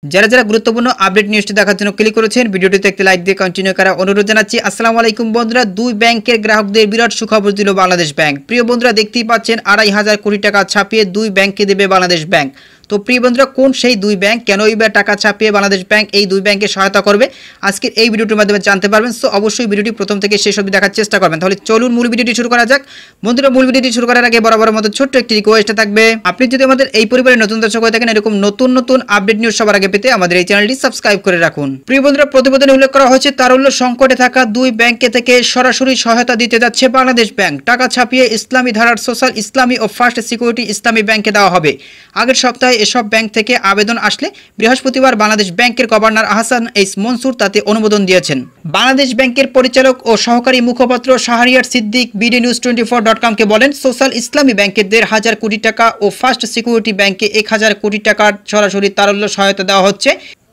যারা গুরুত্বপূর্ণ আপডেট নিউজটি দেখার জন্য ক্লিক করেছেন, ভিডিওটিতে একটি লাইক দিয়ে কন্টিনিউ করার অনুরোধ জানাচ্ছি। আসসালামু আলাইকুম বন্ধুরা, দুই ব্যাংকের গ্রাহকদের বিরাট সুখবর দিল বাংলাদেশ ব্যাংক। প্রিয় বন্ধুরা, দেখতেই পাচ্ছেন 2,500 কোটি টাকা ছাপিয়ে দুই ব্যাংককে দেবে বাংলাদেশ ব্যাংক। তো প্রিয় বন্ধুরা, কোন সেই দুই ব্যাংক, কেনই বা টাকা ছাপিয়ে বাংলাদেশ ব্যাংক এই দুই ব্যাংকে সহায়তা করবে, আজকের এই ভিডিওটির মাধ্যমে জানতে পারবেন। সো অবশ্যই ভিডিওটি প্রথম থেকে শেষ অবধি দেখার চেষ্টা করবেন। তাহলে চলুন মূল ভিডিওটি শুরু করা যাক। বন্ধুরা, মূল ভিডিওটি শুরু করার আগে বরাবর মতো ছোট্ট একটি রিকোয়েস্ট থাকবে, আপনি যদি আমাদের এই পরিবারের নতুন দর্শক হয়ে থাকেন, এরকম নতুন আপডেট নিউজ সবার আগে পেতে আমাদের এই চ্যানেলটি সাবস্ক্রাইব করে রাখুন। প্রিয় বন্ধুরা, প্রতিবেদনে উল্লেখ করা হয়েছে তারল্য সংকটে থাকা দুই ব্যাংকে থেকে সরাসরি সহায়তা দিতে যাচ্ছে বাংলাদেশ ব্যাংক। টাকা ছাপিয়ে ইসলামী ধারার সোশ্যাল ইসলামী ও ফার্স্ট সিকিউরিটি ইসলামী ব্যাংকে দেওয়া হবে। আগের সপ্তাহে এসব ব্যাংক থেকে আবেদন আসলে বৃহস্পতিবার বাংলাদেশ ব্যাংকের গভর্নর আহসান এইচ মনসুর তাতে অনুমোদন দিয়েছেন। বাংলাদেশ ব্যাংকের পরিচালক ও সহকারী মুখপাত্র শাহরিয়ার সিদ্দিক bdnews24.com-কে বলেন, সোশ্যাল ইসলামী ব্যাংকে 1,500 কোটি টাকা ও ফার্স্ট সিকিউরিটি ব্যাংকে 1,000 কোটি টাকার সরাসরি তারল্য সহায়তা দেওয়া হচ্ছে।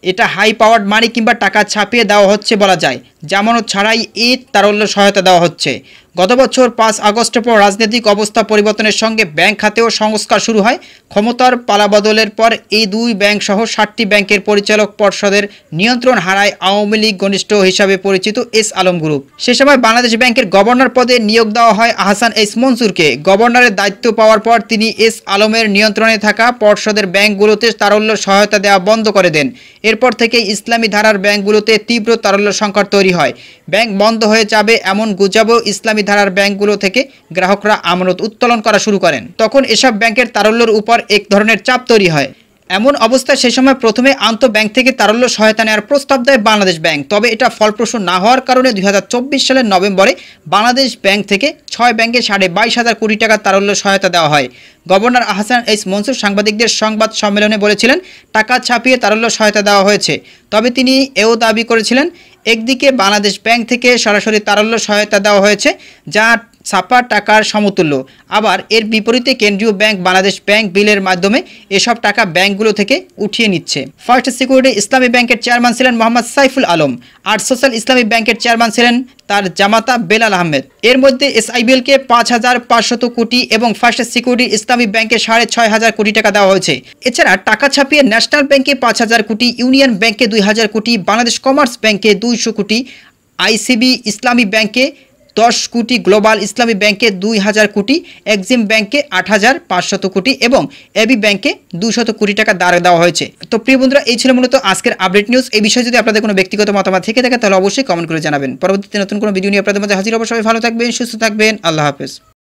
এটা হাই পাওয়ার্ড মানি কিংবা টাকা ছাপিয়ে দেওয়া হচ্ছে বলা যায়। জামানত ছাড়াই এই তারল্য সহায়তা দেওয়া হচ্ছে। গত বছর 5 আগস্টের পর রাজনৈতিক অবস্থা পরিবর্তনের সঙ্গে ব্যাংক খাতেও সংস্কার শুরু হয়। ক্ষমতার পালাবদলের পর এই দুই ব্যাংক সহ 7টি ব্যাংকের পরিচালক পর্ষদের নিয়ন্ত্রণ হারায় আওয়ামী লীগ ঘনিষ্ঠ হিসাবে পরিচিত এস আলম গ্রুপ। সে সময় বাংলাদেশ ব্যাংকের গভর্নর পদে নিয়োগ দেওয়া হয় আহসান এইচ মনসুরকে। গভর্নরের দায়িত্ব পাওয়ার পর তিনি এস আলমের নিয়ন্ত্রণে থাকা পর্ষদের ব্যাংকগুলোতে তারল্য সহায়তা দেওয়া বন্ধ করে দেন। এরপর থেকে ইসলামী ধারার ব্যাংকগুলোতে তীব্র তারল্য সংকট তৈরি হয়। ব্যাংক বন্ধ হয়ে যাবে এমন গুজবও ইসলামী ধারার ব্যাংকগুলো থেকে গ্রাহকরা আমানত উত্তোলন করা শুরু করেন। তখন এসব ব্যাংকের তারল্যের উপর এক ধরনের চাপ তৈরি হয়। এমন অবস্থায় সে সময় প্রথমে আন্তঃব্যাংক থেকে তারল্য সহায়তা নেওয়ার প্রস্তাব দেয় বাংলাদেশ ব্যাংক। তবে এটা ফলপ্রসূ না হওয়ার কারণে 2024 সালের নভেম্বরে বাংলাদেশ ব্যাংক থেকে 6 ব্যাংকে 22,500 কোটি টাকা তারল্য সহায়তা দেওয়া হয়। গভর্নর আহসান এইচ মনসুর সাংবাদিকদের সংবাদ সম্মেলনে বলেছিলেন, টাকা ছাপিয়ে তারল্য সহায়তা দেওয়া হয়েছে। তবে তিনি এও দাবি করেছিলেন, একদিকে বাংলাদেশ ব্যাংক থেকে সরাসরি তারল্য সহায়তা দেওয়া হয়েছে, যা ছাপা টাকার সমতুল্য। আবার এর বিপরীতে কেন্দ্রীয় ব্যাংক বাংলাদেশ ব্যাংক বিলের মাধ্যমে এসব টাকা ব্যাংকগুলো থেকে উঠিয়ে নিচ্ছে। ফার্স্ট সিকিউরিটি ইসলামী ব্যাংকের চেয়ারম্যান ছিলেন মোহাম্মদ সাইফুল আলম, আর সোশ্যাল ইসলামী ব্যাংকের চেয়ারম্যান ছিলেন তার জামাতা বেলাল আহমেদ। এর মধ্যে এসআইবিএলকে 5,500 কোটি এবং ফার্স্ট সিকিউরিটি ইসলামী ব্যাংকে 6,500 কোটি টাকা দেওয়া হয়েছে। এছাড়া টাকা ছাপিয়ে ন্যাশনাল ব্যাংকে 5,000 কোটি, ইউনিয়ন ব্যাংকে 2,000 কোটি, বাংলাদেশ কমার্স ব্যাংকে 200 কোটি, আইসিবি ইসলামী ব্যাংকে 10 কোটি, গ্লোবাল ইসলামী ব্যাংকে 2,000 কোটি, এক্সিম ব্যাংকে 8,500 কোটি এবং এবি ব্যাংকে 200 কোটি টাকা দাঁড় দেওয়া হয়েছে। তো প্রিয় বন্ধুরা, এই ছিল মূলত আজকের আপডেট নিউজ। এই বিষয়ে যদি আপনাদের কোনো ব্যক্তিগত মতামত থেকে থাকে তাহলে অবশ্যই কমেন্ট করে জানাবেন। পরবর্তীতে নতুন কোনো ভিডিও নিয়ে আপনাদের মধ্যে হাজির হব। সবাই ভালো থাকবেন, সুস্থ থাকবেন। আল্লাহ হাফেজ।